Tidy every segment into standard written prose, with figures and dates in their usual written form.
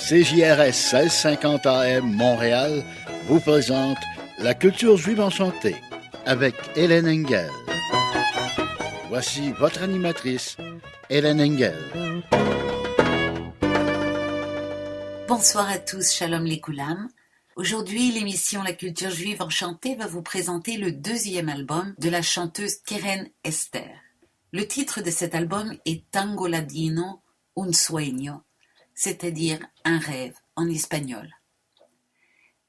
CJRS 1650 AM Montréal vous présente La culture juive enchantée avec Hélène Engel. Voici votre animatrice, Hélène Engel. Bonsoir à tous, Shalom Lekoulam. Aujourd'hui, l'émission La culture juive enchantée va vous présenter le deuxième album de la chanteuse Keren Esther. Le titre de cet album est Tango Ladino un sueño, c'est-à-dire un rêve en espagnol.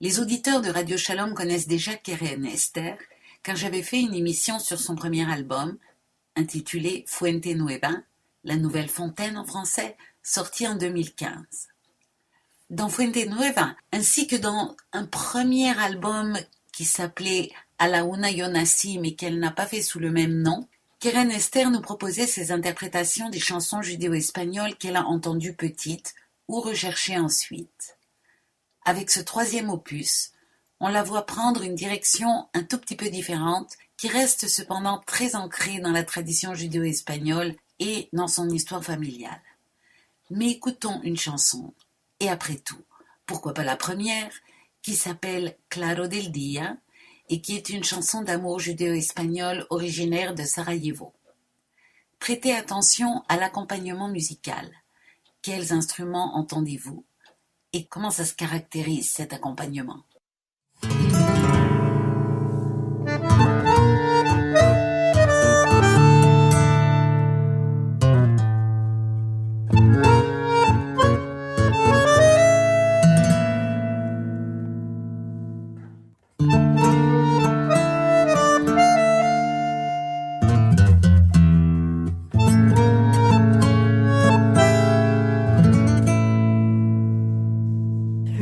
Les auditeurs de Radio Shalom connaissent déjà Keren Esther, car j'avais fait une émission sur son premier album, intitulé Fuente Nueva, la nouvelle fontaine en français, sorti en 2015. Dans Fuente Nueva, ainsi que dans un premier album qui s'appelait A la una yo nací, mais qu'elle n'a pas fait sous le même nom, Keren Esther nous proposait ses interprétations des chansons judéo-espagnoles qu'elle a entendues petite ou recherchées ensuite. Avec ce troisième opus, on la voit prendre une direction un tout petit peu différente, qui reste cependant très ancrée dans la tradition judéo-espagnole et dans son histoire familiale. Mais écoutons une chanson, et après tout, pourquoi pas la première, qui s'appelle Claro del Día, et qui est une chanson d'amour judéo-espagnol originaire de Sarajevo. Prêtez attention à l'accompagnement musical. Quels instruments entendez-vous? Et comment ça se caractérise cet accompagnement?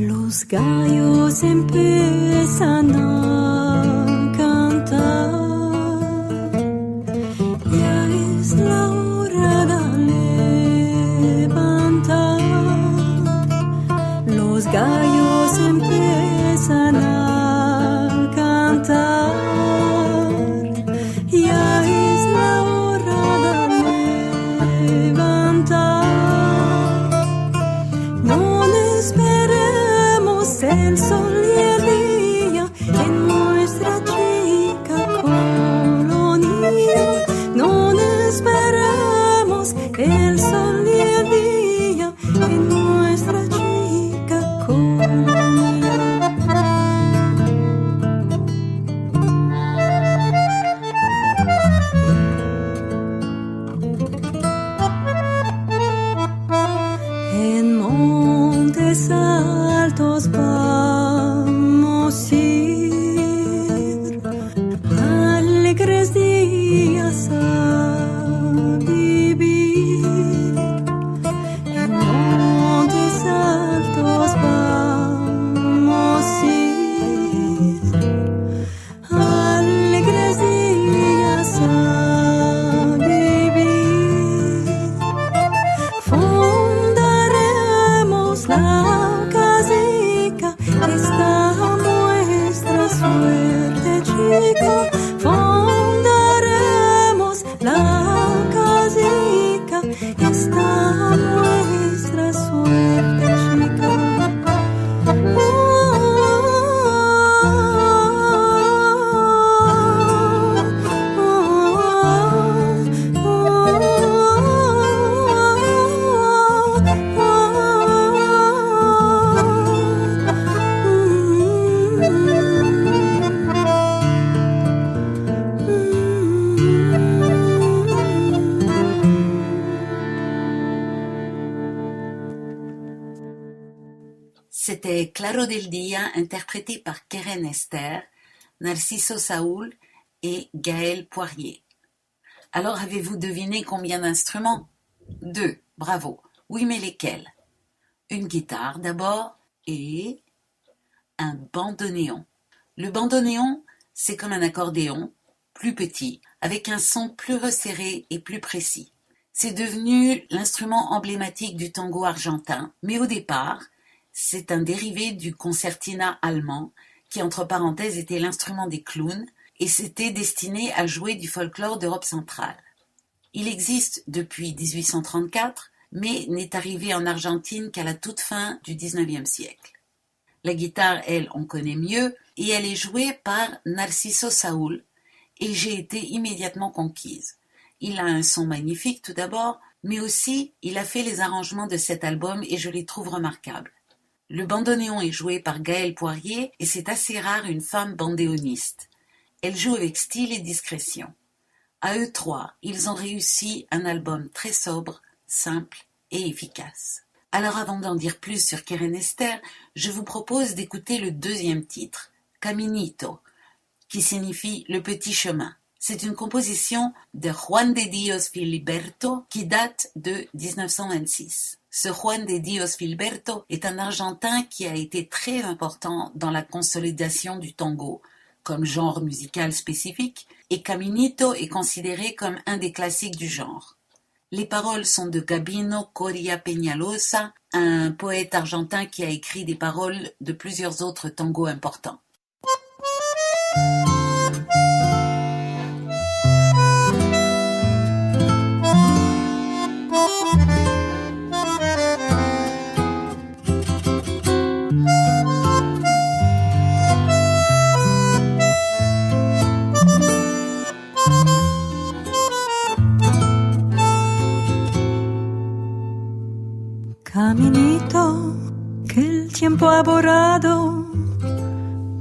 Los gallos empiezan a cantar, ya es la hora de levantar. Los gallos empiezan a cantar, ya es la hora de levantar. No esperemos el sol y el día en nuestra chica colonia. No esperemos el sol y el día en nuestra chica colonia. En montes altos vamos ir, alegres días a vivir. En montes altos vamos ir, alegres días a vivir. Fundaremos la casica, esta nuestra suerte, chica. Fundaremos la casica, esta nuestra suerte, chica. C'était Claro del Día, interprété par Keren Esther, Narciso Saúl et Gaël Poirier. Alors avez-vous deviné combien d'instruments? 2, bravo. Oui, mais lesquels? Une guitare d'abord et un bandoneon. Le bandoneon, c'est comme un accordéon, plus petit, avec un son plus resserré et plus précis. C'est devenu l'instrument emblématique du tango argentin, mais au départ, c'est un dérivé du concertina allemand, qui entre parenthèses était l'instrument des clowns, et c'était destiné à jouer du folklore d'Europe centrale. Il existe depuis 1834 mais n'est arrivée en Argentine qu'à la toute fin du XIXe siècle. La guitare, elle, on connaît mieux, et elle est jouée par Narciso Saúl, et j'ai été immédiatement conquise. Il a un son magnifique tout d'abord, mais aussi il a fait les arrangements de cet album et je les trouve remarquables. Le bandoneon est joué par Gaëlle Poirier et c'est assez rare une femme bandéoniste. Elle joue avec style et discrétion. À eux trois, ils ont réussi un album très sobre, simple et efficace. Alors avant d'en dire plus sur Keren Ester, je vous propose d'écouter le deuxième titre, Caminito, qui signifie le petit chemin. C'est une composition de Juan de Dios Filiberto qui date de 1926. Ce Juan de Dios Filiberto est un Argentin qui a été très important dans la consolidation du tango, comme genre musical spécifique, et Caminito est considéré comme un des classiques du genre. Les paroles sont de Gabino Coria Peñalosa, un poète argentin qui a écrit des paroles de plusieurs autres tangos importants. Caminito que el tiempo ha borrado,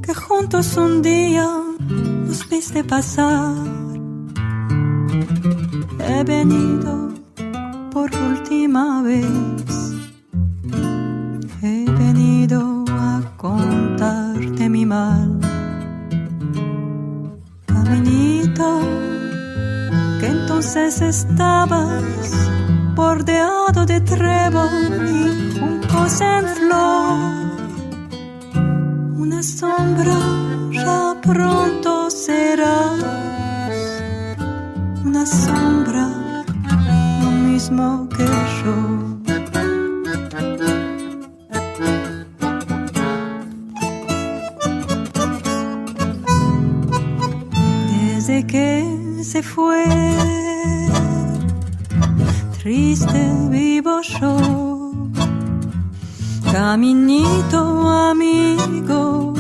que juntos un día nos viste pasar. He venido por última vez, he venido a contarte mi mal. Caminito que entonces estabas bordeado de trébol y juncos en flor. Una sombra ya pronto serás, una sombra lo mismo que yo. Desde que se fue, triste vivo yo, caminito amigo,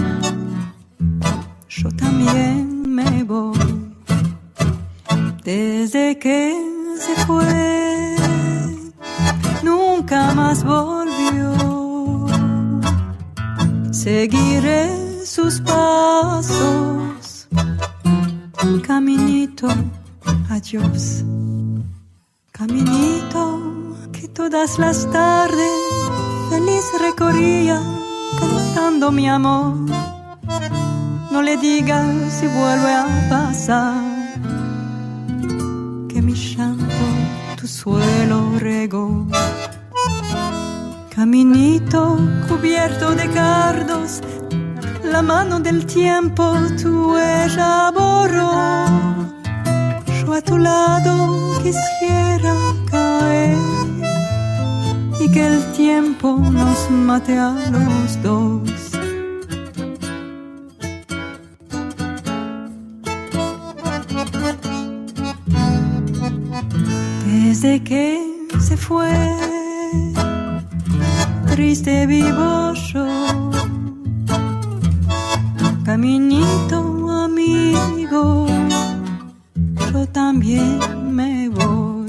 yo también me voy. Desde que se fue, nunca más volvió. Seguiré sus pasos, caminito, adiós. Caminito que todas las tardes feliz recorría cantando mi amor. No le digas si vuelve a pasar que mi llanto tu suelo regó. Caminito cubierto de cardos, la mano del tiempo tu huella borró. Yo a tu lado quisiera caer y que el tiempo nos mate a los dos. Desde que se fue, triste vivo yo, caminito amigo, yo también me voy.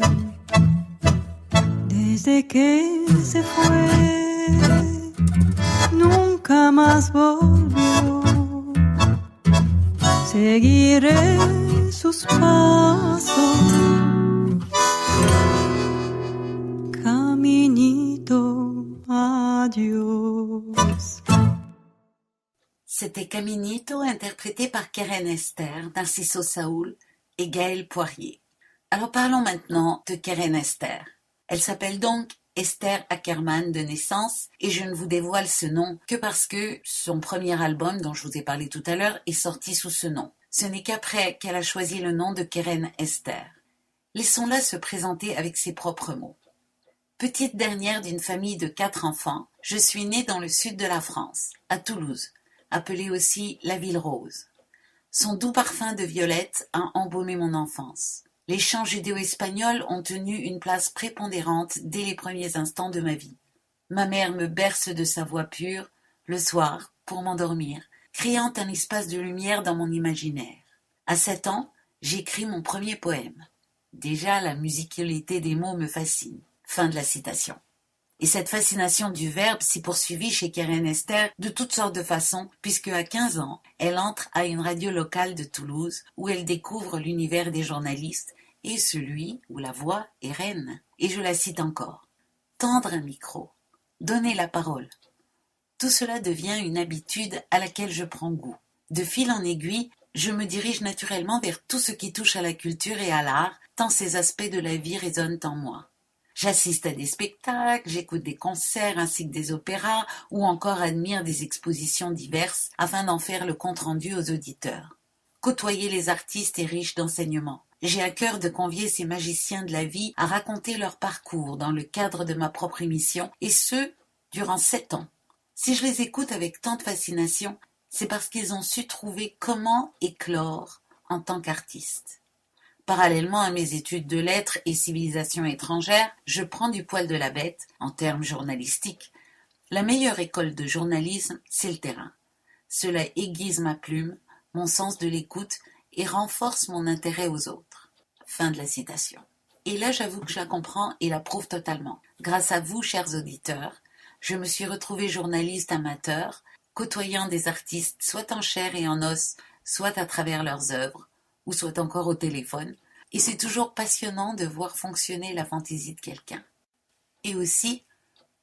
Desde que se fue, nunca más volvió. Seguiré sus pasos, caminito, adiós. C'était Caminito, interprété par Keren Ester, Narciso Saúl et Gaëlle Poirier. Alors parlons maintenant de Keren Ester. Elle s'appelle donc Esther Ackermann de naissance et je ne vous dévoile ce nom que parce que son premier album, dont je vous ai parlé tout à l'heure, est sorti sous ce nom. Ce n'est qu'après qu'elle a choisi le nom de Keren Ester. Laissons-la se présenter avec ses propres mots. Petite dernière d'une famille de 4 enfants, je suis née dans le sud de la France, à Toulouse, appelée aussi la Ville Rose. Son doux parfum de violette a embaumé mon enfance. les chants judéo-espagnols ont tenu une place prépondérante dès les premiers instants de ma vie. Ma mère me berce de sa voix pure, le soir, pour m'endormir, créant un espace de lumière dans mon imaginaire. À 7 ans, j'écris mon premier poème. Déjà, la musicalité des mots me fascine. Fin de la citation. Et cette fascination du verbe s'y poursuivit chez Keren Ester de toutes sortes de façons, puisque à 15 ans, elle entre à une radio locale de Toulouse, où elle découvre l'univers des journalistes, et celui où la voix est reine. Et je la cite encore. Tendre un micro, donner la parole. Tout cela devient une habitude à laquelle je prends goût. De fil en aiguille, je me dirige naturellement vers tout ce qui touche à la culture et à l'art, tant ces aspects de la vie résonnent en moi. J'assiste à des spectacles, j'écoute des concerts ainsi que des opéras, ou encore admire des expositions diverses afin d'en faire le compte-rendu aux auditeurs. Côtoyer les artistes est riche d'enseignements. J'ai à cœur de convier ces magiciens de la vie à raconter leur parcours dans le cadre de ma propre émission, et ce, durant 7 ans. Si je les écoute avec tant de fascination, c'est parce qu'ils ont su trouver comment éclore en tant qu'artistes. Parallèlement à mes études de lettres et civilisation étrangère, je prends du poil de la bête, en termes journalistiques. La meilleure école de journalisme, c'est le terrain. Cela aiguise ma plume, mon sens de l'écoute et renforce mon intérêt aux autres. Fin de la citation. Et là, j'avoue que je la comprends et l'approuve totalement. Grâce à vous, chers auditeurs, je me suis retrouvée journaliste amateur, côtoyant des artistes soit en chair et en os, soit à travers leurs œuvres, ou soit encore au téléphone, et c'est toujours passionnant de voir fonctionner la fantaisie de quelqu'un. Et aussi,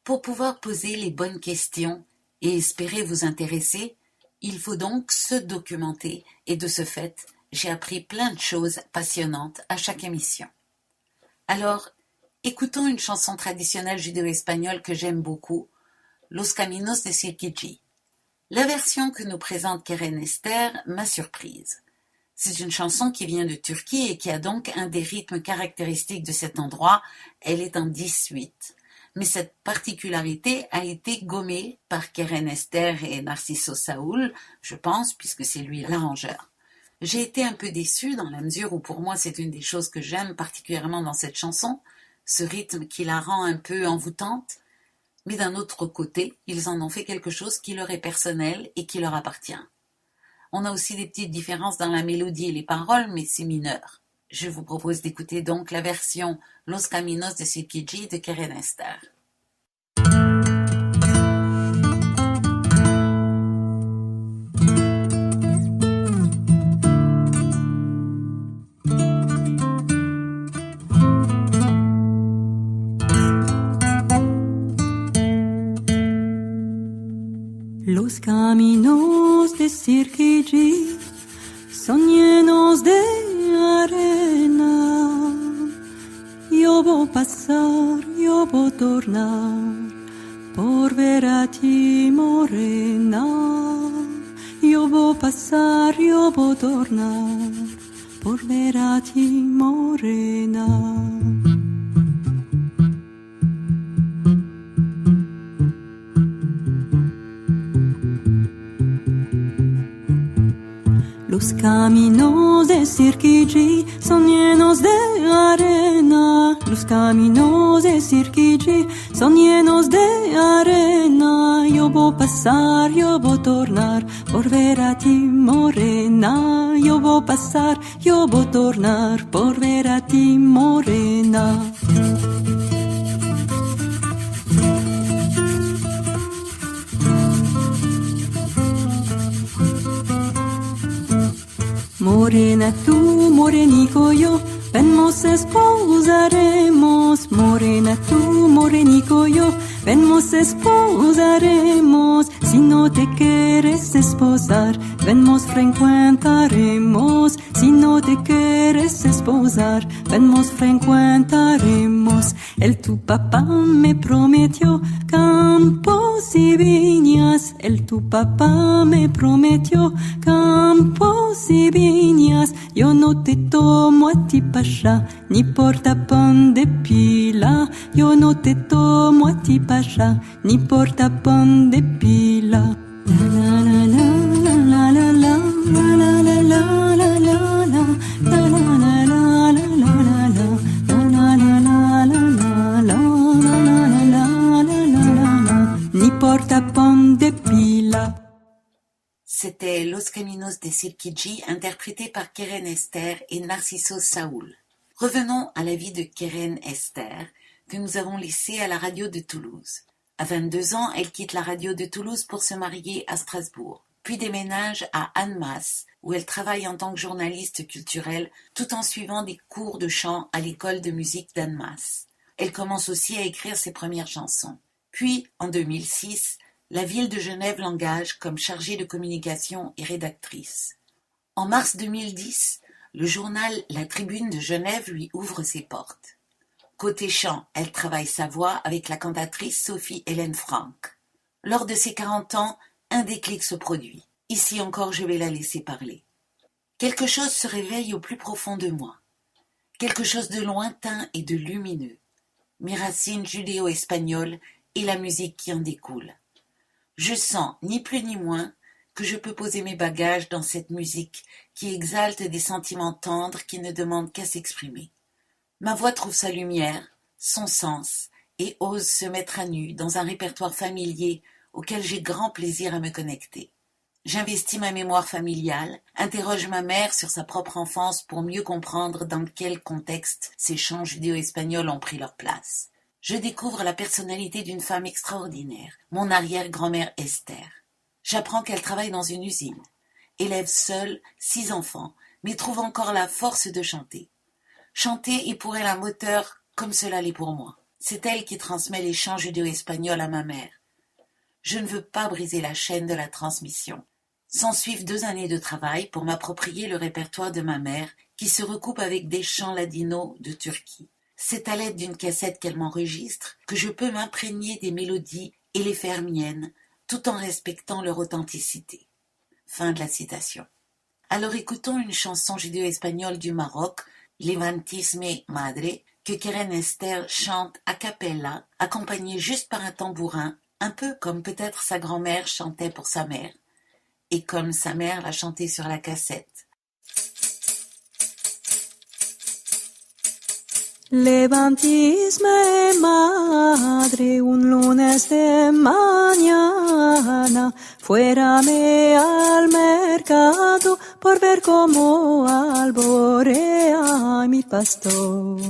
pour pouvoir poser les bonnes questions et espérer vous intéresser, il faut donc se documenter, et de ce fait, j'ai appris plein de choses passionnantes à chaque émission. Alors, écoutons une chanson traditionnelle judéo-espagnole que j'aime beaucoup, Los Caminos de Sirkiji. La version que nous présente Keren Ester m'a surprise. C'est une chanson qui vient de Turquie et qui a donc un des rythmes caractéristiques de cet endroit. Elle est en 10/8. Mais cette particularité a été gommée par Keren Ester et Narciso Saúl, je pense, puisque c'est lui l'arrangeur. J'ai été un peu déçue dans la mesure où pour moi c'est une des choses que j'aime particulièrement dans cette chanson, ce rythme qui la rend un peu envoûtante, mais d'un autre côté, ils en ont fait quelque chose qui leur est personnel et qui leur appartient. On a aussi des petites différences dans la mélodie et les paroles, mais c'est mineur. Je vous propose d'écouter donc la version Los Caminos de Sirkiji de Keren Ester. Los caminos de Sirkiji son llenos de arena. Yo voy a pasar, yo voy a tornar por ver a ti, morena. Yo voy a pasar, yo voy a tornar por ver a ti, morena. Los caminos de Sirkiji son llenos de arena. Los caminos de Sirkiji son llenos de arena. Yo voy a pasar, yo voy a tornar por ver a ti, morena. Yo voy a pasar, yo voy a tornar por ver a ti, morena. Morena tú, morenico yo, ven nos esposaremos. Morena tú, morenico yo, ven nos esposaremos. Si no te quieres esposar, ven nos frecuentaremos. Si no te quieres esposar, ven nos frecuentaremos. El tu papá me prometió campos y viñas. El tu papá me prometió campos y viñas. Yo no te tomo a ti pasha, ni por tapón de pila. Yo no te tomo a ti pasha, ni por tapón de pila. La la la la la la la la la la la la la la la la la la la. c'était Los Caminos de Sirkiji, interprété par Keren Ester et Narciso Saúl. Revenons à la vie de Keren Ester, que nous avons laissée à la radio de Toulouse. À 22 ans, elle quitte la radio de Toulouse pour se marier à Strasbourg, puis déménage à Annemasse, où elle travaille en tant que journaliste culturelle, tout en suivant des cours de chant à l'école de musique d'Annemasse. Elle commence aussi à écrire ses premières chansons. Puis, en 2006, la ville de Genève l'engage comme chargée de communication et rédactrice. En mars 2010, le journal La Tribune de Genève lui ouvre ses portes. Côté chant, elle travaille sa voix avec la cantatrice Sophie-Hélène Franck. Lors de ses 40 ans, un déclic se produit. Ici encore, je vais la laisser parler. Quelque chose se réveille au plus profond de moi. Quelque chose de lointain et de lumineux. Mes racines judéo-espagnoles et la musique qui en découle. Je sens, ni plus ni moins, que je peux poser mes bagages dans cette musique qui exalte des sentiments tendres qui ne demandent qu'à s'exprimer. Ma voix trouve sa lumière, son sens, et ose se mettre à nu dans un répertoire familier auquel j'ai grand plaisir à me connecter. J'investis ma mémoire familiale, interroge ma mère sur sa propre enfance pour mieux comprendre dans quel contexte ces chants judéo-espagnols ont pris leur place. Je découvre la personnalité d'une femme extraordinaire, mon arrière-grand-mère Esther. J'apprends qu'elle travaille dans une usine, élève seule 6 enfants, mais trouve encore la force de chanter. Chanter est pour elle un moteur comme cela l'est pour moi. C'est elle qui transmet les chants judéo-espagnols à ma mère. Je ne veux pas briser la chaîne de la transmission. S'ensuivent 2 années de travail pour m'approprier le répertoire de ma mère qui se recoupe avec des chants ladinos de Turquie. C'est à l'aide d'une cassette qu'elle m'enregistre que je peux m'imprégner des mélodies et les faire miennes, tout en respectant leur authenticité. Fin de la citation. Alors écoutons une chanson judéo-espagnole du Maroc, Levantisme Madre, que Keren Ester chante a cappella, accompagnée juste par un tambourin, un peu comme peut-être sa grand-mère chantait pour sa mère, et comme sa mère l'a chanté sur la cassette. Levantisme, madre, un lunes de mañana, fuérame al mercado por ver cómo alborea mi pastor.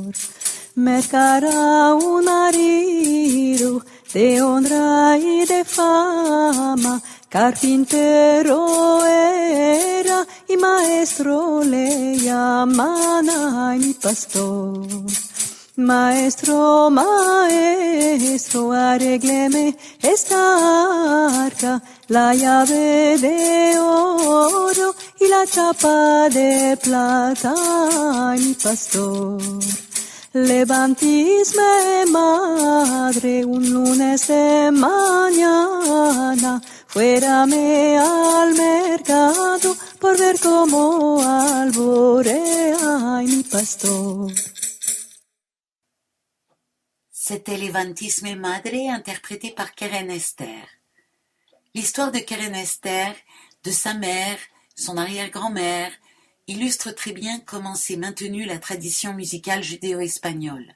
Mercará un marido de honra y de fama, carpintero era y maestro le llaman a mi pastor. Maestro, maestro, arrégleme esta arca, la llave de oro y la chapa de plata, mi pastor. Levantisme, madre, un lunes de mañana, fuérame al mercado por ver cómo alborea mi pastor. C'était Levantisme Madre, interprété par Keren Ester. L'histoire de Keren Ester, de sa mère, son arrière-grand-mère, illustre très bien comment s'est maintenue la tradition musicale judéo-espagnole.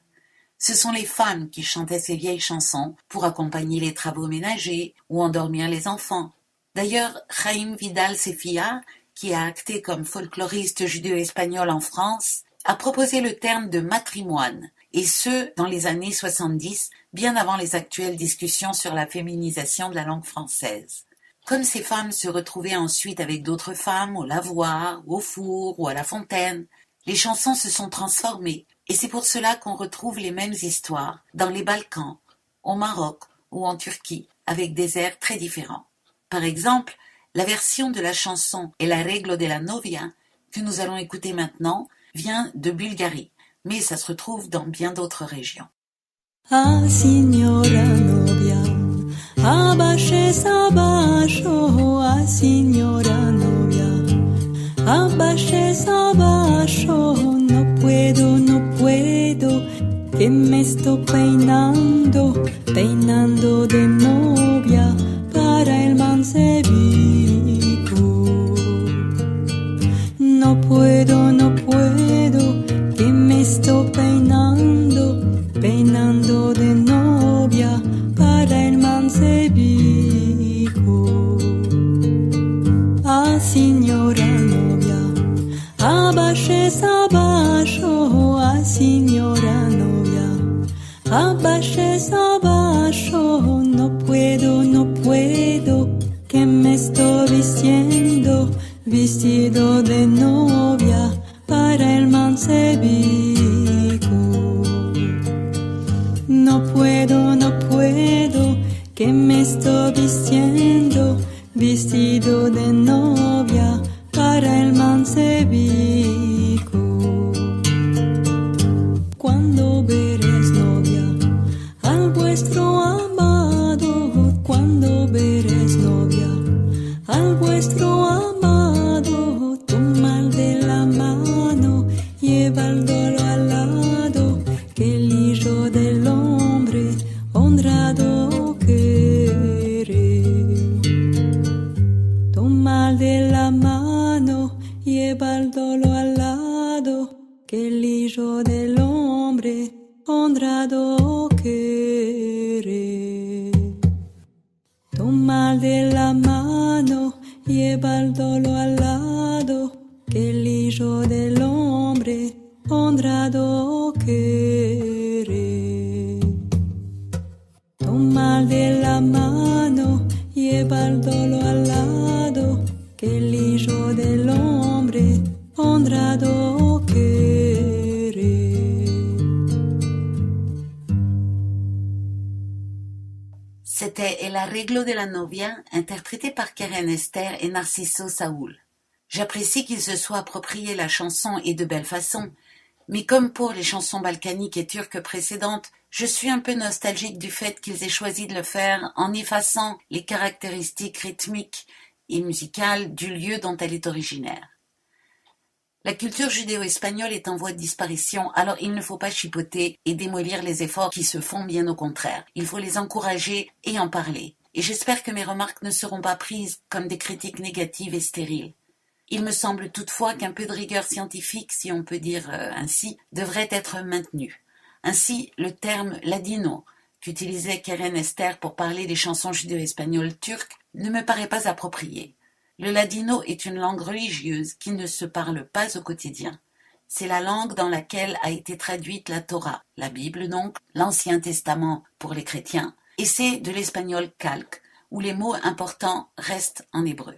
Ce sont les femmes qui chantaient ces vieilles chansons pour accompagner les travaux ménagers ou endormir les enfants. D'ailleurs, Jaime Vidal Sefilla, qui a acté comme folkloriste judéo-espagnol en France, a proposé le terme de matrimoine, et ce, dans les années 70, bien avant les actuelles discussions sur la féminisation de la langue française. Comme ces femmes se retrouvaient ensuite avec d'autres femmes au lavoir, au four ou à la fontaine, les chansons se sont transformées, et c'est pour cela qu'on retrouve les mêmes histoires dans les Balkans, au Maroc ou en Turquie, avec des airs très différents. Par exemple, la version de la chanson El arreglo de la novia, que nous allons écouter maintenant, vient de Bulgarie, mais ça se retrouve dans bien d'autres régions. Ah, signora novia, abaixes abaixo, ah, signora novia, abaixes abaixo, no puedo, que me estoy peinando de novia para el Mancebico. No puedo, que me estoy peinando de novia para el Mancebico. abaches abajo, no puedo, no puedo, que me estoy vistiendo, vestido de novia para el Mancebico. No puedo, no puedo, que me estoy vistiendo, vestido de novia para el Mancebico. Cuando veréis novia al vuestro amado, cuando veréis novia al vuestro amado, tomad de la mano, llevadlo al lado, que el hijo del hombre honrado quiere. Tomad de la mano, llevadlo al lado, que el hijo del hombre honrado quiere. Tomad de la mano, llevadlo al lado, que el hijo del hombre honrado quiere. Tomad de la mano, llevadlo al lado, que el hijo del hombre honrado quiere. C'était El arreglo de la novia, interprété par Keren Ester et Narciso Saúl. J'apprécie qu'il se soit approprié la chanson et de belle façon, mais comme pour les chansons balkaniques et turques précédentes, je suis un peu nostalgique du fait qu'ils aient choisi de le faire en effaçant les caractéristiques rythmiques et musicales du lieu dont elle est originaire. La culture judéo-espagnole est en voie de disparition, alors il ne faut pas chipoter et démolir les efforts qui se font, bien au contraire. Il faut les encourager et en parler. Et j'espère que mes remarques ne seront pas prises comme des critiques négatives et stériles. Il me semble toutefois qu'un peu de rigueur scientifique, si on peut dire ainsi, devrait être maintenu. Ainsi, le terme « ladino » qu'utilisait Keren Ester pour parler des chansons judéo-espagnoles turques ne me paraît pas approprié. Le ladino est une langue religieuse qui ne se parle pas au quotidien. C'est la langue dans laquelle a été traduite la Torah, la Bible donc, l'Ancien Testament pour les chrétiens, et c'est de l'espagnol calque, où les mots importants restent en hébreu.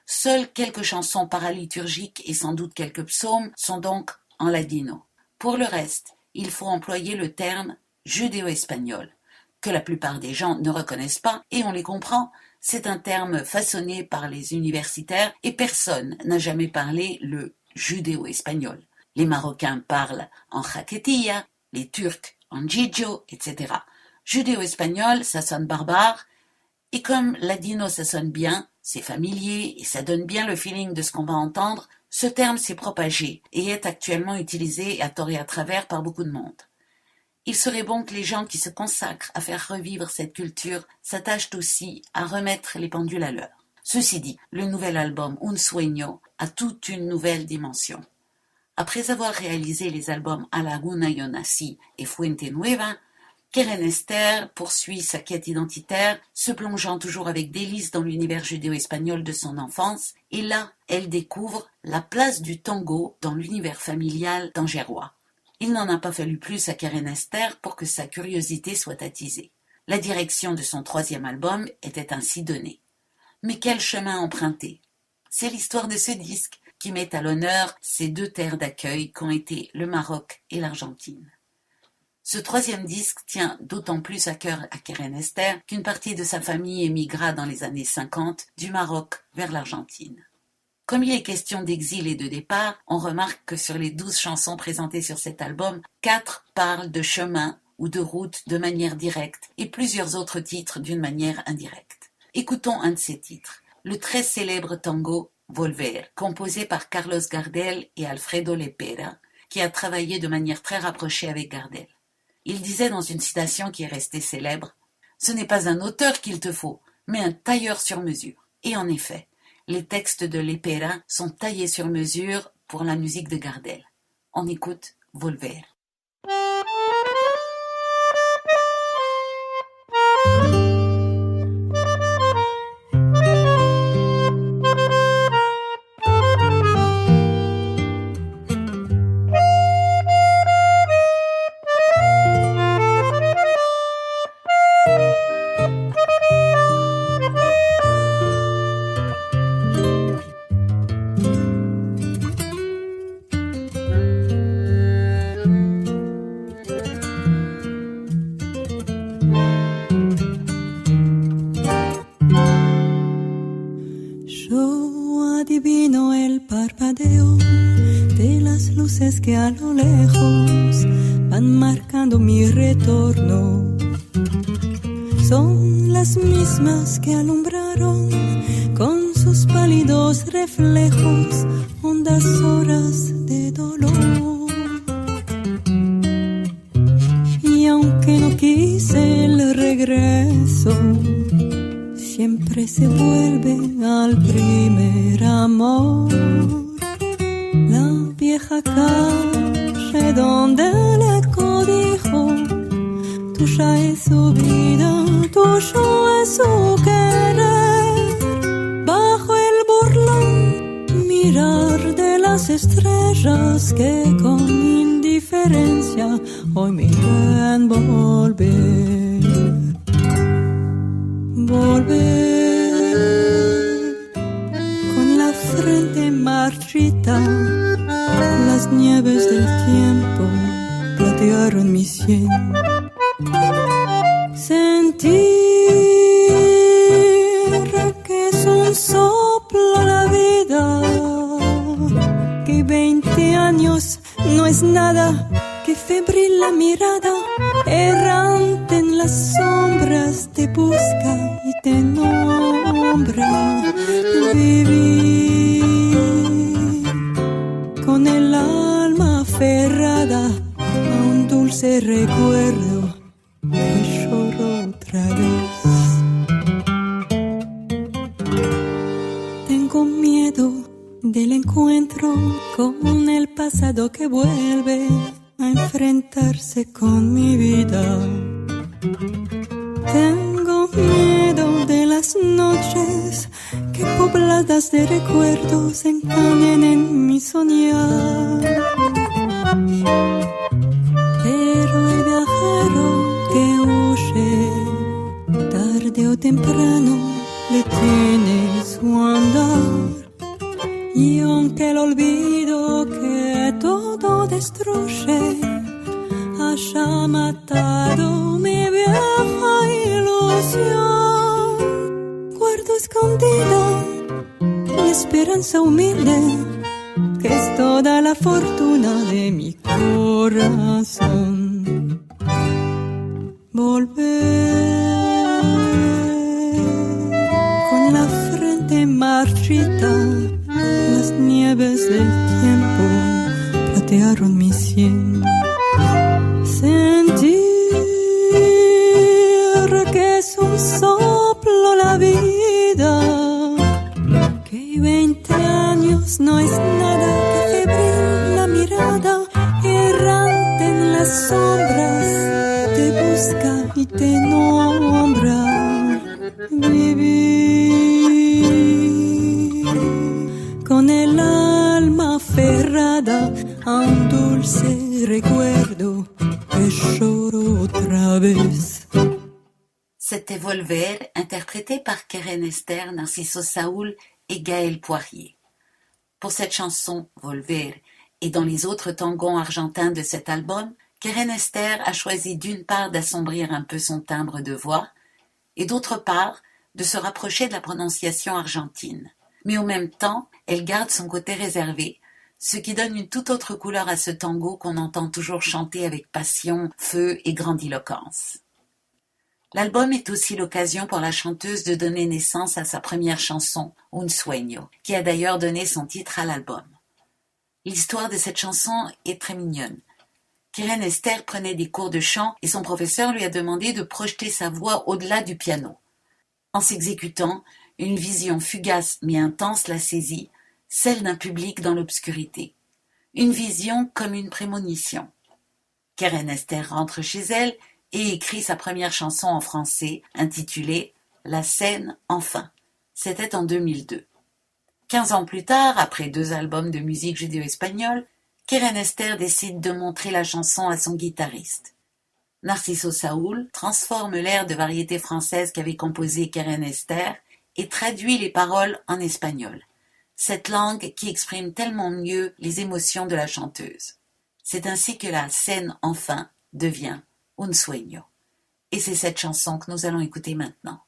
Seules quelques chansons paraliturgiques et sans doute quelques psaumes sont donc en ladino. Pour le reste, il faut employer le terme judéo-espagnol, que la plupart des gens ne reconnaissent pas, et on les comprend. C'est un terme façonné par les universitaires et personne n'a jamais parlé le judéo-espagnol. Les Marocains parlent en jaquetilla, les Turcs en djijo, etc. Judéo-espagnol, ça sonne barbare, et comme ladino ça sonne bien, c'est familier et ça donne bien le feeling de ce qu'on va entendre, ce terme s'est propagé et est actuellement utilisé à tort et à travers par beaucoup de monde. Il serait bon que les gens qui se consacrent à faire revivre cette culture s'attachent aussi à remettre les pendules à l'heure. Ceci dit, le nouvel album Un Sueño a toute une nouvelle dimension. Après avoir réalisé les albums A Laguna Yo Nací et Fuente Nueva, Keren Ester poursuit sa quête identitaire, se plongeant toujours avec délice dans l'univers judéo-espagnol de son enfance, et là, elle découvre la place du tango dans l'univers familial d'Angérois. Il n'en a pas fallu plus à Keren Ester pour que sa curiosité soit attisée. La direction de son troisième album était ainsi donnée. Mais quel chemin emprunter? C'est l'histoire de ce disque qui met à l'honneur ces deux terres d'accueil qu'ont été le Maroc et l'Argentine. Ce troisième disque tient d'autant plus à cœur à Keren Ester qu'une partie de sa famille émigra dans les années 50 du Maroc vers l'Argentine. Comme il est question d'exil et de départ, on remarque que sur les 12 chansons présentées sur cet album, 4 parlent de chemin ou de route de manière directe et plusieurs autres titres d'une manière indirecte. Écoutons un de ces titres, le très célèbre tango Volver, composé par Carlos Gardel et Alfredo Lepera, qui a travaillé de manière très rapprochée avec Gardel. Il disait dans une citation qui est restée célèbre, « Ce n'est pas un auteur qu'il te faut, mais un tailleur sur mesure. » Et en effet, les textes de Lepera sont taillés sur mesure pour la musique de Gardel. On écoute Volver. luces que a lo lejos van marcando mi retorno. Son las mismas que alumbraron con sus pálidos reflejos hondas horas de dolor. Y aunque no quise el regreso, siempre se vuelve al primer amor. La vieja calle donde el eco dijo: tuya es su vida, tuyo es su querer. Bajo el burlón mirar de las estrellas que con indiferencia hoy me ven volver. Volver con la frente marchita, las nieves del tiempo platearon mi sien. Sentir que es un soplo la vida, que 20 años no es nada, que febril la mirada, errante en las sombras te busca y te nombra. Vivir con el alma aferrada a un dulce recuerdo que lloro otra vez. Tengo miedo del encuentro con el pasado que vuelve a enfrentarse con mi vida. Tengo miedo de las noches que pobladas de recuerdos engañen en mi soñar. Pero el viajero que huye, tarde o temprano, detiene su andar. Y aunque el olvido que todo destruye haya matado mi vieja ilusión, guardo escondida la esperanza humilde que es toda la fortuna de mi corazón. Volver con la frente marchita, las nieves del tiempo platearon mi sien. Sentir que es un soplo la vida, que 20 años no es nada, que febril la mirada, errante en las sombras, te busca y te nombra. Vivir con el alma aferrada a un dulce recuerdo que lloro otra vez. C'était Volver, interprété par Keren Ester, Narciso Saúl et Gaël Poirier. Pour cette chanson, Volver, et dans les autres tangos argentins de cet album, Keren Ester a choisi d'une part d'assombrir un peu son timbre de voix, et d'autre part de se rapprocher de la prononciation argentine. Mais en même temps, elle garde son côté réservé, ce qui donne une toute autre couleur à ce tango qu'on entend toujours chanter avec passion, feu et grandiloquence. L'album est aussi l'occasion pour la chanteuse de donner naissance à sa première chanson, Un Sueño, qui a d'ailleurs donné son titre à l'album. L'histoire de cette chanson est très mignonne. Keren Ester prenait des cours de chant et son professeur lui a demandé de projeter sa voix au-delà du piano. En s'exécutant, une vision fugace mais intense l'a saisie, celle d'un public dans l'obscurité. Une vision comme une prémonition. Keren Ester rentre chez elle et écrit sa première chanson en français, intitulée « La scène, enfin ». C'était en 2002. 15 ans plus tard, après 2 albums de musique judéo-espagnole, Keren Ester décide de montrer la chanson à son guitariste. Narciso Saúl transforme l'air de variété française qu'avait composé Keren Ester et traduit les paroles en espagnol, cette langue qui exprime tellement mieux les émotions de la chanteuse. C'est ainsi que la scène, enfin, devient Un Sueño. Et c'est cette chanson que nous allons écouter maintenant.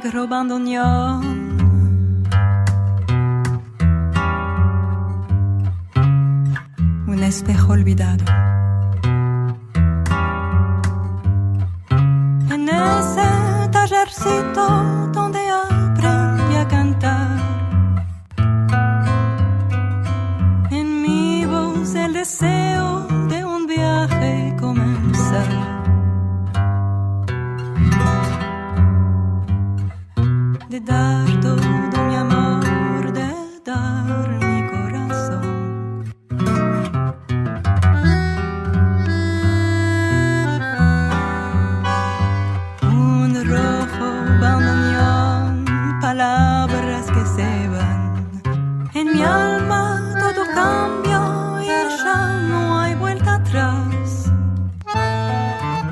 negro bandoneón. Un espejo olvidado. En ese tallercito donde aprendí a cantar, en mi voz el deseo de un viaje comenzar. De dar todo mi amor, de dar mi corazón. Un rojo bandoneón, palabras que se van. En mi alma todo cambia y ya no hay vuelta atrás.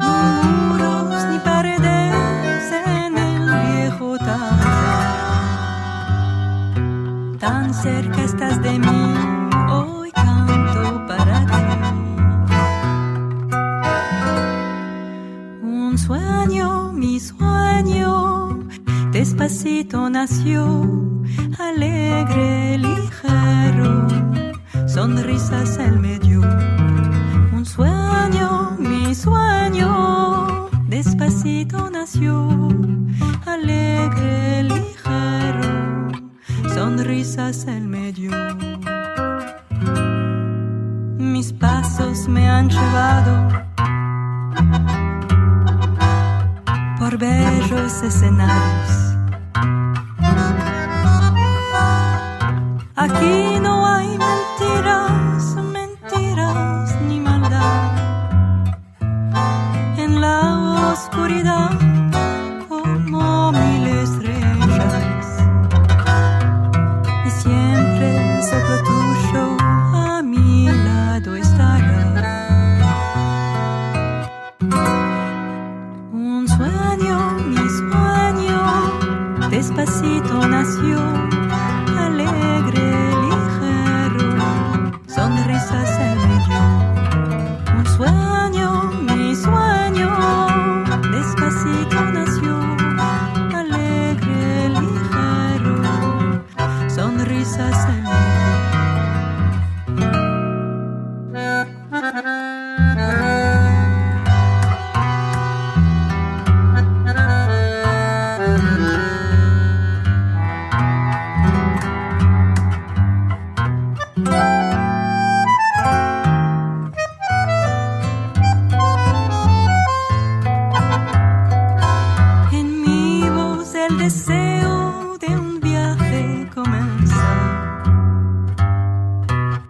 No muros ni paredes en el viejo tan cerca estás de mí, hoy canto para ti. Un sueño, mi sueño, despacito nació, alegre, ligero, sonrisas él me dio. Un sueño, mi sueño, despacito nació, alegre, ligero, sonrisas él me dio. Mis pasos me han llevado por bellos escenarios. Aquí no hay mentiras, mentiras ni maldad. En la oscuridad como mil estrellas. Y siempre el soplo tuyo a mi lado estará. Un sueño, mi sueño, despacito nació, alegre, ligero, sonrisas él me dio. Un sueño, mi sueño, despacito nació, alegre, ligero, sonrisas él me dio. En mi voz el deseo de un viaje comenzar,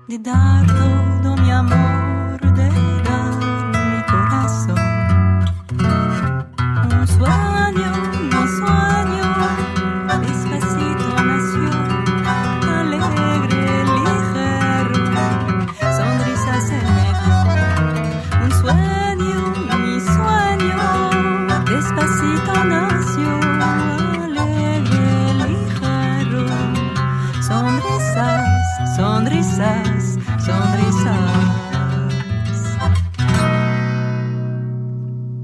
de dar todo mi amor, de dar mi corazón. Un sueño, mi sueño, despacito nació, alegre, ligero, sonrisas él me dio. Un sueño, mi sueño, despacito nació, alegre, ligero, sonrisas, sonrisas, sonrisas.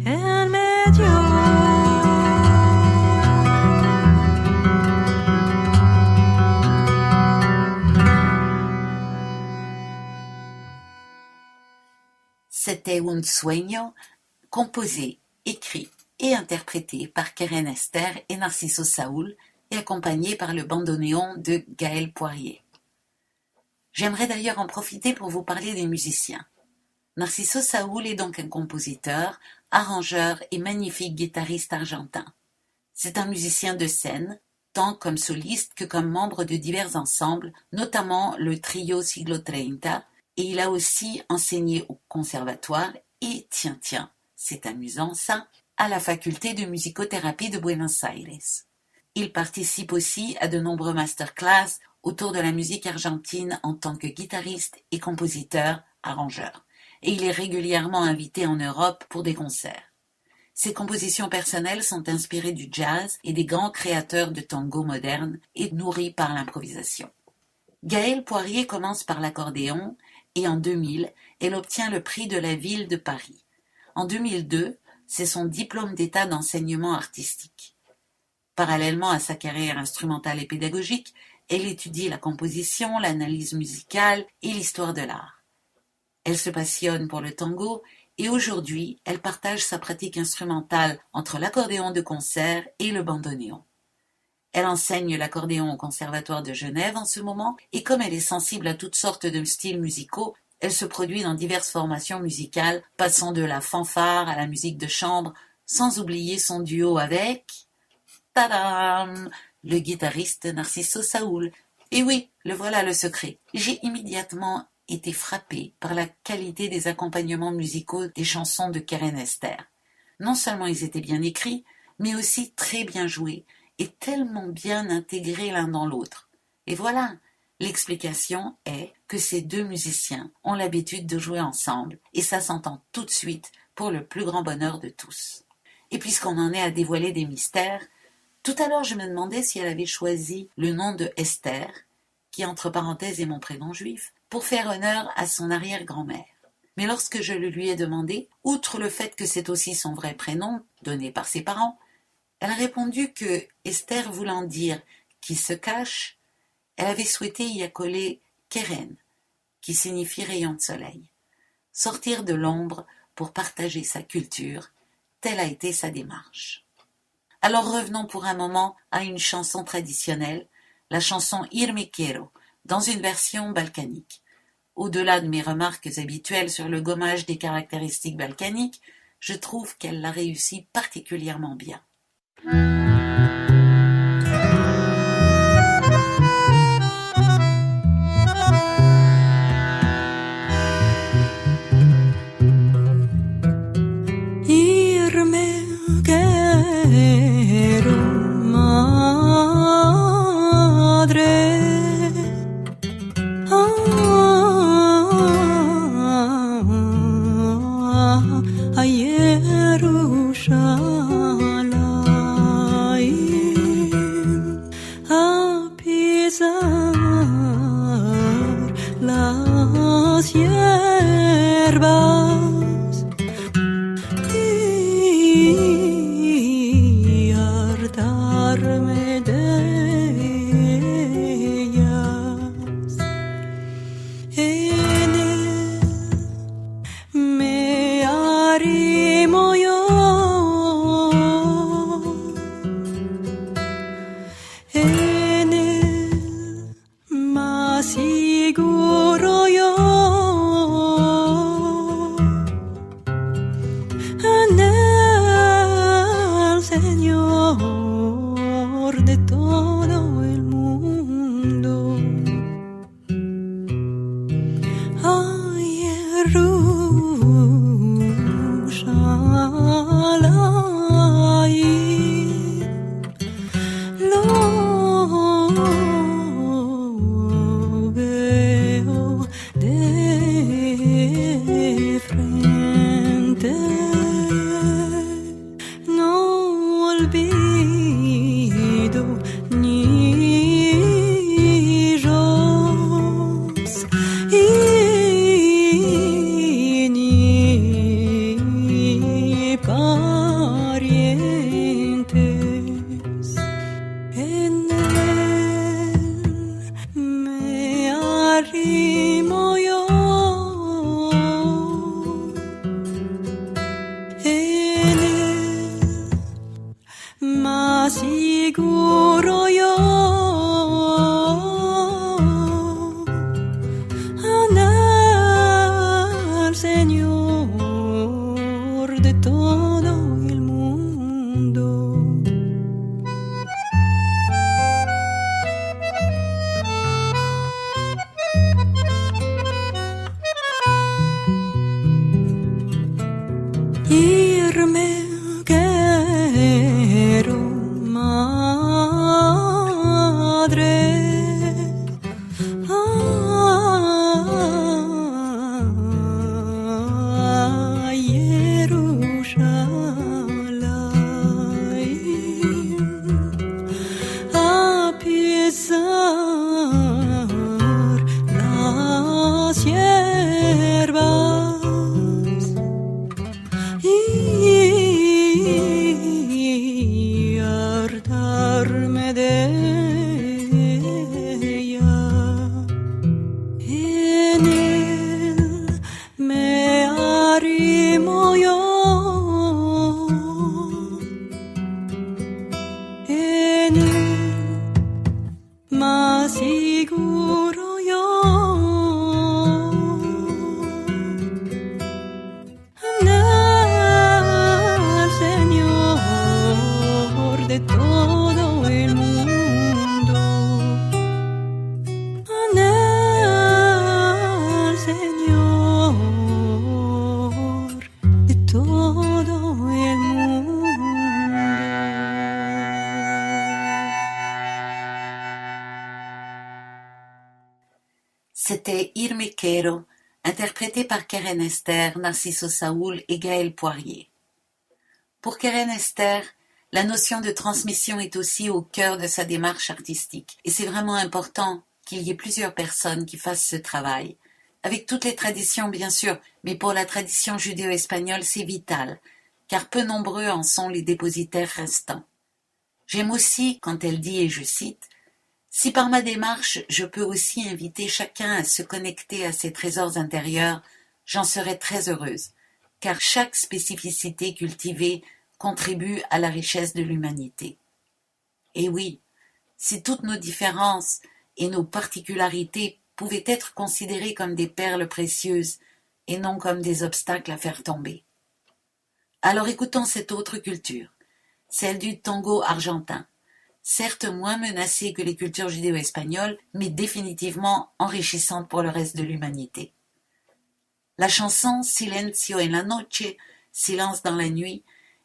Él me dio. C'était Un Sueño, composé, écrit et interprété par Keren Ester et Narciso Saúl et accompagné par le bandoneon de Gaël Poirier. J'aimerais d'ailleurs en profiter pour vous parler des musiciens. Narciso Saúl est donc un compositeur, arrangeur et magnifique guitariste argentin. C'est un musicien de scène, tant comme soliste que comme membre de divers ensembles, notamment le trio Siglo 30, et il a aussi enseigné au conservatoire et, tiens, c'est amusant ça, à la faculté de musicothérapie de Buenos Aires. Il participe aussi à de nombreux masterclass autour de la musique argentine en tant que guitariste et compositeur, arrangeur. Et il est régulièrement invité en Europe pour des concerts. Ses compositions personnelles sont inspirées du jazz et des grands créateurs de tango moderne et nourries par l'improvisation. Gaël Poirier commence par l'accordéon et en 2000, elle obtient le prix de la ville de Paris. En 2002, c'est son diplôme d'état d'enseignement artistique. Parallèlement à sa carrière instrumentale et pédagogique, elle étudie la composition, l'analyse musicale et l'histoire de l'art. Elle se passionne pour le tango et aujourd'hui, elle partage sa pratique instrumentale entre l'accordéon de concert et le bandoneon. Elle enseigne l'accordéon au Conservatoire de Genève en ce moment et comme elle est sensible à toutes sortes de styles musicaux, elle se produit dans diverses formations musicales, passant de la fanfare à la musique de chambre, sans oublier son duo avec... Tadam! Le guitariste Narciso Saúl. Et oui, le voilà le secret. J'ai immédiatement été frappée par la qualité des accompagnements musicaux des chansons de Keren Ester. Non seulement ils étaient bien écrits, mais aussi très bien joués et tellement bien intégrés l'un dans l'autre. Et voilà, l'explication est que ces deux musiciens ont l'habitude de jouer ensemble et ça s'entend tout de suite pour le plus grand bonheur de tous. Et puisqu'on en est à dévoiler des mystères, tout à l'heure je me demandais si elle avait choisi le nom de Esther, qui entre parenthèses est mon prénom juif, pour faire honneur à son arrière-grand-mère. Mais lorsque je le lui ai demandé, outre le fait que c'est aussi son vrai prénom, donné par ses parents, elle a répondu que Esther voulant dire « qui se cache », elle avait souhaité y accoler « Keren », qui signifie « rayon de soleil ». Sortir de l'ombre pour partager sa culture, telle a été sa démarche. Alors revenons pour un moment à une chanson traditionnelle, la chanson Irme Quiero, dans une version balkanique. Au-delà de mes remarques habituelles sur le gommage des caractéristiques balkaniques, je trouve qu'elle l'a réussi particulièrement bien. Las hierbas y hartarme de ellas. En él me arrimo yo, en él más seguro yo. Señor de todo el mundo. Ay, Jerusalén, lo veo de frente. Olvido ni Dios y ni parientes. En él me arrimo yo. En él más seguro yo al Señor de todo el mundo. Irme quiero, madre, C'était Irme Quero, interprété par Keren Ester, Narciso Saúl et Gaël Poirier. Pour Keren Ester, la notion de transmission est aussi au cœur de sa démarche artistique. Et c'est vraiment important qu'il y ait plusieurs personnes qui fassent ce travail. Avec toutes les traditions, bien sûr, mais pour la tradition judéo-espagnole, c'est vital, car peu nombreux en sont les dépositaires restants. J'aime aussi quand elle dit, et je cite, « Si par ma démarche, je peux aussi inviter chacun à se connecter à ses trésors intérieurs, j'en serai très heureuse, car chaque spécificité cultivée contribue à la richesse de l'humanité. » Et oui, si toutes nos différences et nos particularités pouvaient être considérées comme des perles précieuses et non comme des obstacles à faire tomber. Alors écoutons cette autre culture, celle du tango argentin, certes moins menacée que les cultures judéo-espagnoles, mais définitivement enrichissante pour le reste de l'humanité. La chanson Silencio en la noche, Silence dans la nuit,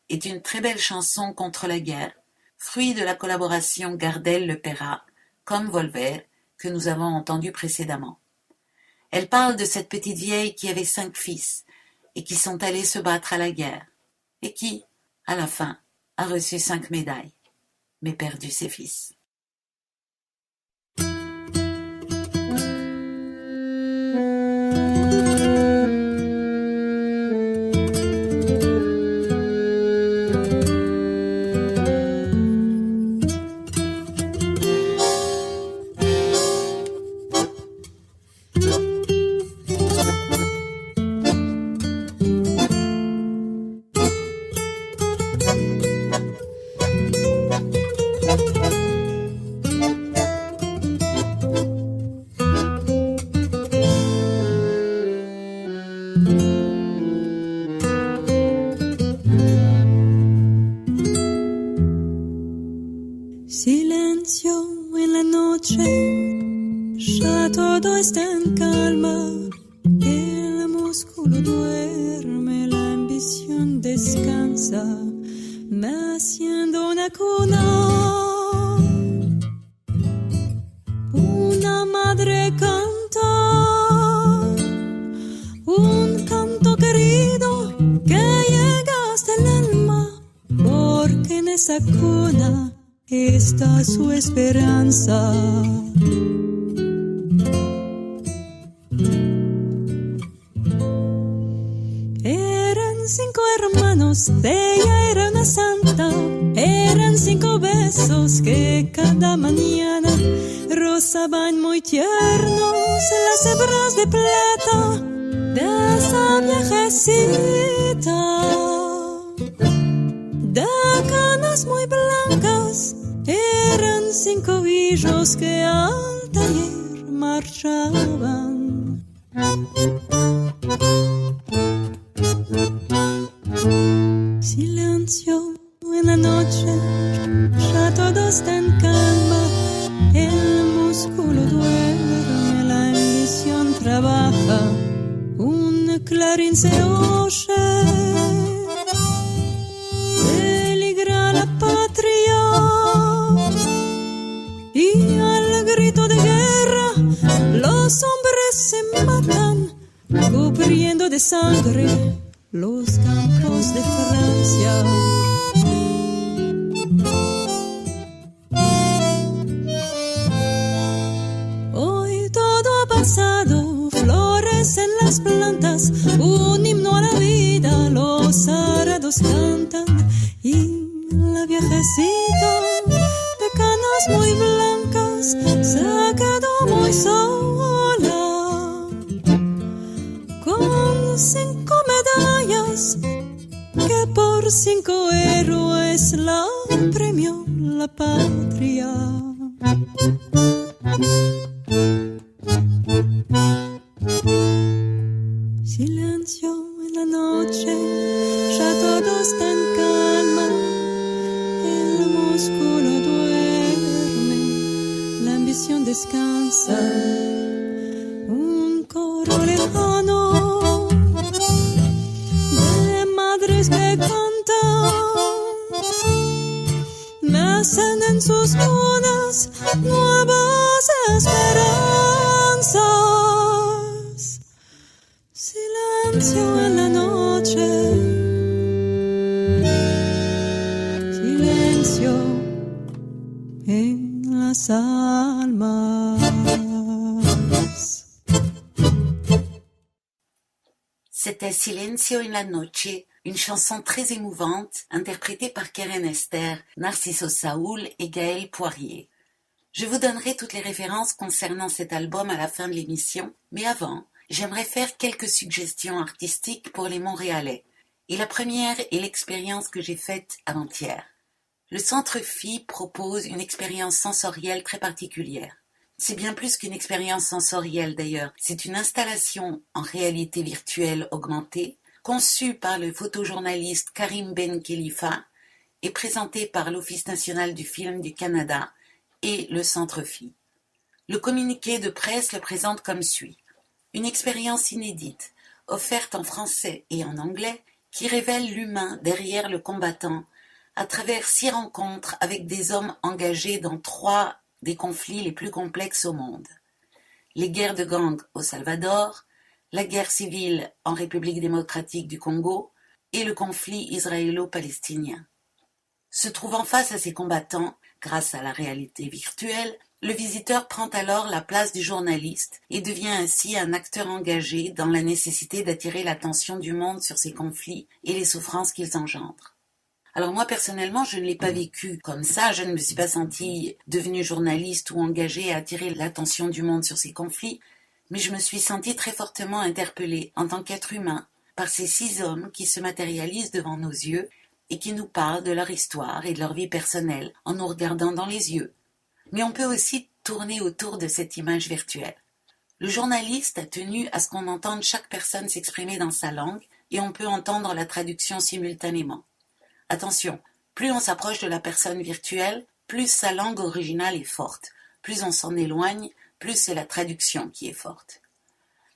est une très belle chanson contre la guerre, fruit de la collaboration Gardel-Lepera, comme Volver, que nous avons entendu précédemment. Elle parle de cette petite vieille qui avait 5 fils et qui sont allés se battre à la guerre, et qui, à la fin, a reçu 5 médailles, mais perdu ses fils. Silencio en la noche, ya todo está en calma, el músculo duerme, la ambición descansa, me haciendo una cuna. Una madre canta, un canto querido que llega hasta el alma, porque en esa cuna está su esperanza. Eran 5 hermanos, ella era una santa. Eran 5 besos que cada mañana rozaban muy tiernos las hebras de plata de esa viejecita. De canas muy blancas, eran 5 billos que al taller marchaban. Silencio en la noche, ya todo está en calma, el músculo duerme, la ambición trabaja, un clarín se oye. Peligra la patria y al grito de guerra los hombres se matan, cubriendo de sangre los campos de Francia. Hoy todo ha pasado, florecen las plantas, un himno a la vida, los arados cantan y la viejecita de canas muy blancas se quedó muy sola, con 5 medallas que por 5 héroes la premió la patria. Silencio en la noche, ya todo está en calma, el músculo duerme, la ambición descansa, un coro lejano de madres que cantan, nacen en sus cunas nuevas esperanzas. silencio en las almas. C'était Silencio en la noche, une chanson très émouvante interprétée par Keren Ester, Narciso Saúl et Gaël Poirier. Je vous donnerai toutes les références concernant cet album à la fin de l'émission, mais avant, j'aimerais faire quelques suggestions artistiques pour les Montréalais. Et la première est l'expérience que j'ai faite avant-hier. Le Centre Phi propose une expérience sensorielle très particulière. C'est bien plus qu'une expérience sensorielle d'ailleurs, c'est une installation en réalité virtuelle augmentée, conçue par le photojournaliste Karim Ben Khelifa et présentée par l'Office national du film du Canada et le Centre Phi. Le communiqué de presse le présente comme suit. Une expérience inédite, offerte en français et en anglais, qui révèle l'humain derrière le combattant à travers 6 rencontres avec des hommes engagés dans 3 des conflits les plus complexes au monde. Les guerres de gangs au Salvador, la guerre civile en République démocratique du Congo et le conflit israélo-palestinien. Se trouvant face à ces combattants, grâce à la réalité virtuelle, le visiteur prend alors la place du journaliste et devient ainsi un acteur engagé dans la nécessité d'attirer l'attention du monde sur ces conflits et les souffrances qu'ils engendrent. Alors moi personnellement, je ne l'ai pas vécu comme ça, je ne me suis pas sentie devenue journaliste ou engagée à attirer l'attention du monde sur ces conflits, mais je me suis sentie très fortement interpellée en tant qu'être humain par ces 6 hommes qui se matérialisent devant nos yeux et qui nous parlent de leur histoire et de leur vie personnelle en nous regardant dans les yeux. Mais on peut aussi tourner autour de cette image virtuelle. Le journaliste a tenu à ce qu'on entende chaque personne s'exprimer dans sa langue et on peut entendre la traduction simultanément. Attention, plus on s'approche de la personne virtuelle, plus sa langue originale est forte. Plus on s'en éloigne, plus c'est la traduction qui est forte.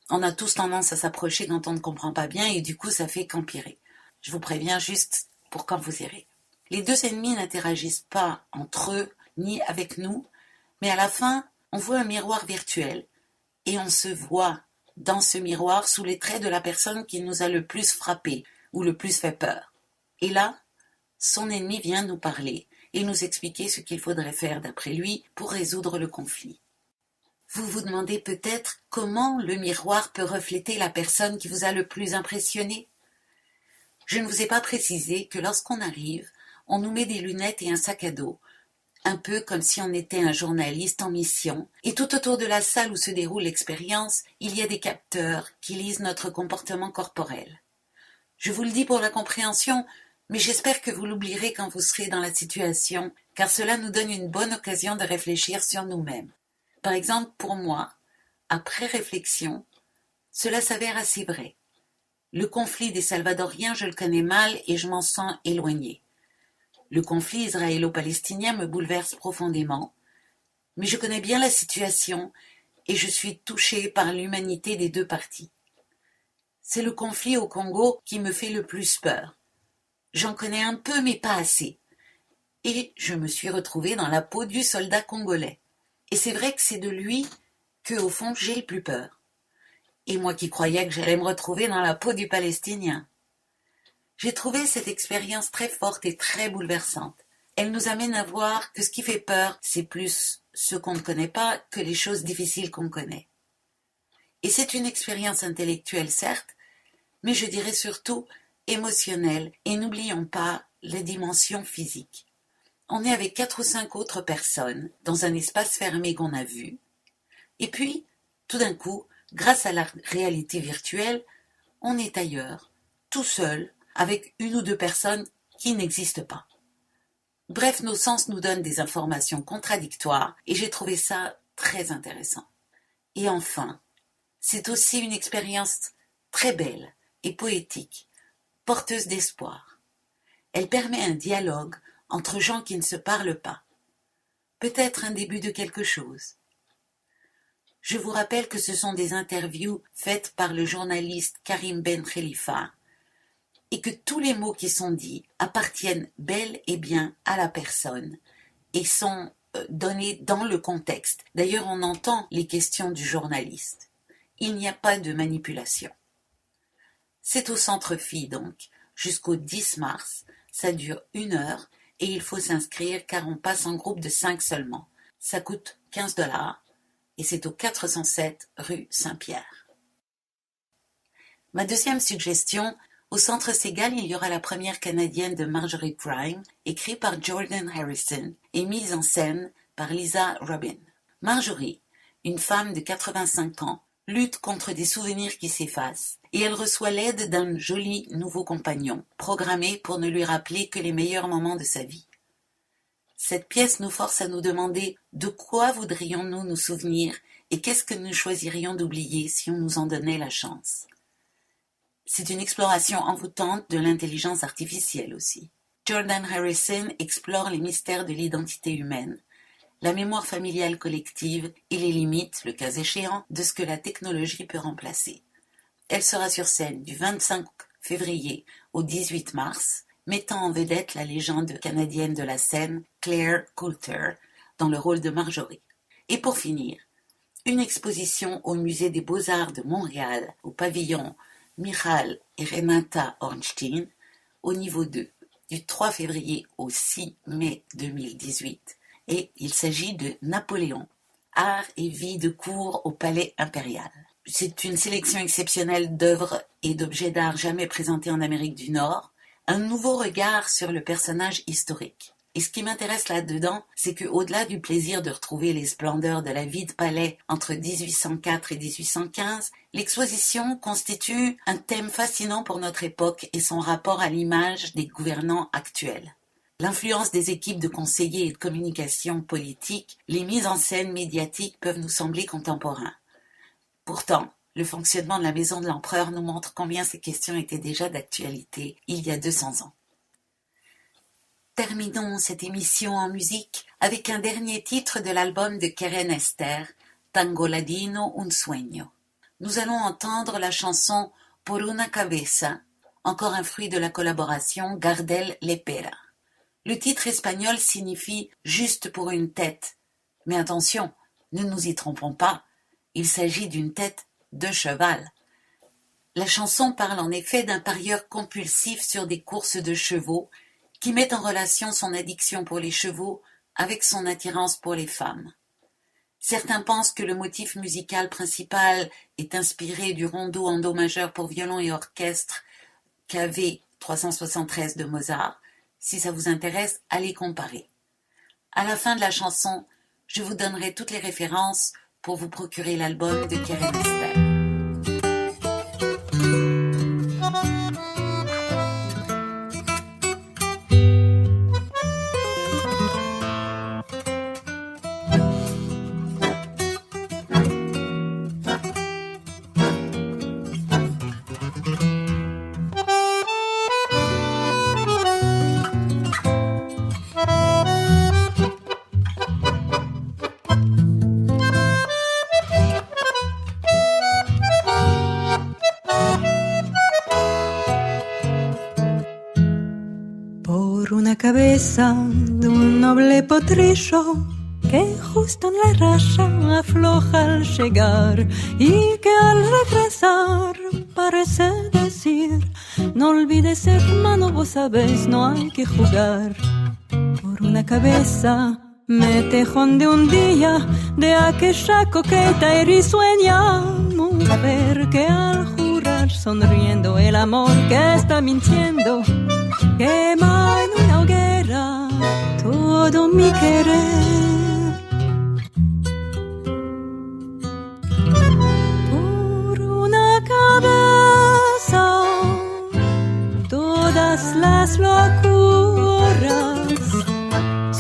On a tous tendance à s'approcher quand on ne comprend pas bien et du coup ça fait qu'empirer. Je vous préviens juste pour quand vous irez. Les 2 ennemis n'interagissent pas entre eux ni avec nous, mais à la fin, on voit un miroir virtuel et on se voit dans ce miroir sous les traits de la personne qui nous a le plus frappé ou le plus fait peur. Et là, son ennemi vient nous parler et nous expliquer ce qu'il faudrait faire d'après lui pour résoudre le conflit. Vous vous demandez peut-être comment le miroir peut refléter la personne qui vous a le plus impressionné. Je ne vous ai pas précisé que lorsqu'on arrive, on nous met des lunettes et un sac à dos, un peu comme si on était un journaliste en mission, et tout autour de la salle où se déroule l'expérience, il y a des capteurs qui lisent notre comportement corporel. Je vous le dis pour la compréhension, mais j'espère que vous l'oublierez quand vous serez dans la situation, car cela nous donne une bonne occasion de réfléchir sur nous-mêmes. Par exemple, pour moi, après réflexion, cela s'avère assez vrai. Le conflit des Salvadoriens, je le connais mal et je m'en sens éloignée. Le conflit israélo-palestinien me bouleverse profondément, mais je connais bien la situation et je suis touchée par l'humanité des 2 parties. C'est le conflit au Congo qui me fait le plus peur. J'en connais un peu, mais pas assez. Et je me suis retrouvée dans la peau du soldat congolais. Et c'est vrai que c'est de lui que, au fond, j'ai le plus peur. Et moi qui croyais que j'allais me retrouver dans la peau du Palestinien. J'ai trouvé cette expérience très forte et très bouleversante. Elle nous amène à voir que ce qui fait peur, c'est plus ce qu'on ne connaît pas que les choses difficiles qu'on connaît. Et c'est une expérience intellectuelle, certes, mais je dirais surtout émotionnelle, et n'oublions pas la dimension physique. On est avec 4 ou 5 autres personnes dans un espace fermé qu'on a vu, et puis, tout d'un coup, grâce à la réalité virtuelle, on est ailleurs, tout seul, avec 1 ou 2 personnes qui n'existent pas. Bref, nos sens nous donnent des informations contradictoires, et j'ai trouvé ça très intéressant. Et enfin, c'est aussi une expérience très belle et poétique, porteuse d'espoir. Elle permet un dialogue entre gens qui ne se parlent pas. Peut-être un début de quelque chose. Je vous rappelle que ce sont des interviews faites par le journaliste Karim Ben Khelifa et que tous les mots qui sont dits appartiennent bel et bien à la personne et sont donnés dans le contexte. D'ailleurs, on entend les questions du journaliste. Il n'y a pas de manipulation. C'est au Centre Phi donc, jusqu'au 10 mars, ça dure 1 heure et il faut s'inscrire car on passe en groupe de 5 seulement. Ça coûte 15$ et c'est au 407 rue Saint-Pierre. Ma deuxième suggestion, au Centre Segal, il y aura la première canadienne de Marjorie Prime, écrite par Jordan Harrison et mise en scène par Lisa Robin. Marjorie, une femme de 85 ans, lutte contre des souvenirs qui s'effacent et elle reçoit l'aide d'un joli nouveau compagnon, programmé pour ne lui rappeler que les meilleurs moments de sa vie. Cette pièce nous force à nous demander de quoi voudrions-nous nous souvenir et qu'est-ce que nous choisirions d'oublier si on nous en donnait la chance. C'est une exploration envoûtante de l'intelligence artificielle aussi. Jordan Harrison explore les mystères de l'identité humaine, la mémoire familiale collective et les limites, le cas échéant, de ce que la technologie peut remplacer. Elle sera sur scène du 25 février au 18 mars, mettant en vedette la légende canadienne de la scène Claire Coulter dans le rôle de Marjorie. Et pour finir, une exposition au Musée des Beaux-Arts de Montréal, au pavillon Michal et Renata Ornstein, au niveau 2, du 3 février au 6 mai 2018. Et il s'agit de Napoléon, art et vie de cour au Palais impérial. C'est une sélection exceptionnelle d'œuvres et d'objets d'art jamais présentés en Amérique du Nord, un nouveau regard sur le personnage historique. Et ce qui m'intéresse là-dedans, c'est qu'au-delà du plaisir de retrouver les splendeurs de la vie de palais entre 1804 et 1815, l'exposition constitue un thème fascinant pour notre époque et son rapport à l'image des gouvernants actuels. L'influence des équipes de conseillers et de communication politique, les mises en scène médiatiques peuvent nous sembler contemporains. Pourtant, le fonctionnement de la maison de l'empereur nous montre combien ces questions étaient déjà d'actualité il y a 200 ans. Terminons cette émission en musique avec un dernier titre de l'album de Keren Ester, Tango Ladino un Sueño. Nous allons entendre la chanson Por una cabeza, encore un fruit de la collaboration Gardel-Lepera. Le titre espagnol signifie « juste pour une tête ». Mais attention, ne nous y trompons pas, il s'agit d'une tête de cheval. La chanson parle en effet d'un parieur compulsif sur des courses de chevaux qui met en relation son addiction pour les chevaux avec son attirance pour les femmes. Certains pensent que le motif musical principal est inspiré du rondo en do majeur pour violon et orchestre KV 373 de Mozart. Si ça vous intéresse, allez comparer. À la fin de la chanson, je vous donnerai toutes les références pour vous procurer l'album de Keren Ester. Cabeza de un noble potrillo que justo en la raya afloja al llegar y que al regresar parece decir: no olvides, hermano, vos sabés, no hay que jugar. Por una cabeza me tejón de un día de aquella coqueta y risueña mujer que al jurar sonriendo el amor que está mintiendo quema en una hoguera todo mi querer. Por una cabeza todas las locuras,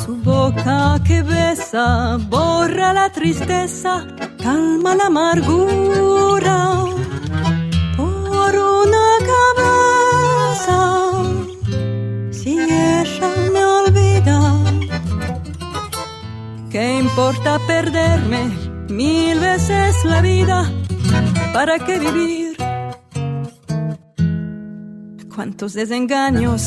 su boca que besa borra la tristeza, calma la amargura. Por una cabeza, si ella me olvida, ¿qué importa perderme 1000 veces la vida? ¿Para qué vivir? Cuántos desengaños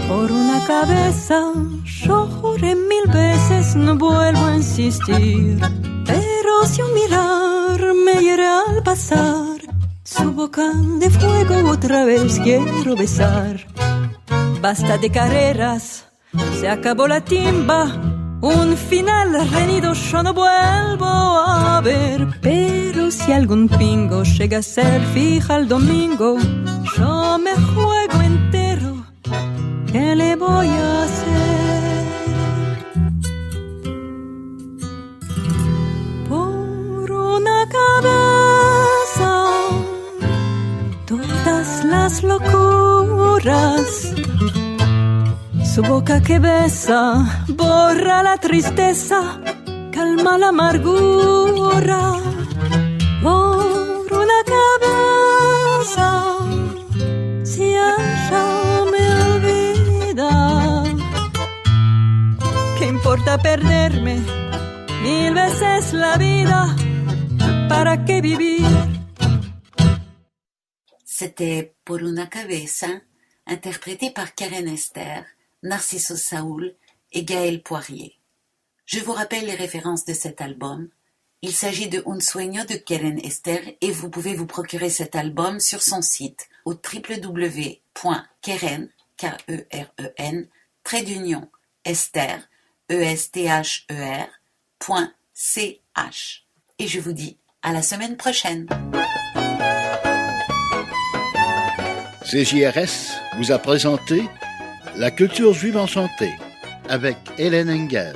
por una cabeza. Yo juré 1000 veces, no vuelvo a insistir. Pero si un mirar me hiere al pasar, su boca de fuego otra vez quiero besar. Basta de carreras, Se acabó la timba, un final reñido yo no vuelvo a ver. Pero si algún pingo llega a ser fija el domingo, yo me juego entero. ¿Qué le voy a hacer? Por una cabeza, todas las locuras. Su boca que besa, borra la tristeza, calma la amargura. Por una cabeza, si ella me olvida, ¿qué importa perderme 1000 veces la vida? ¿Para qué vivir? C'était Por una cabeza, interprété par Keren Ester, Narciso Saúl et Gaël Poirier. Je vous rappelle les références de cet album. Il s'agit de Un sueño de Keren Ester et vous pouvez vous procurer cet album sur son site au www.keren, K-E-R-E-N, Ester, E-S-T-H-E-R.ch. Et je vous dis à la semaine prochaine. CJRS vous a présenté La culture juive en santé avec Hélène Engel.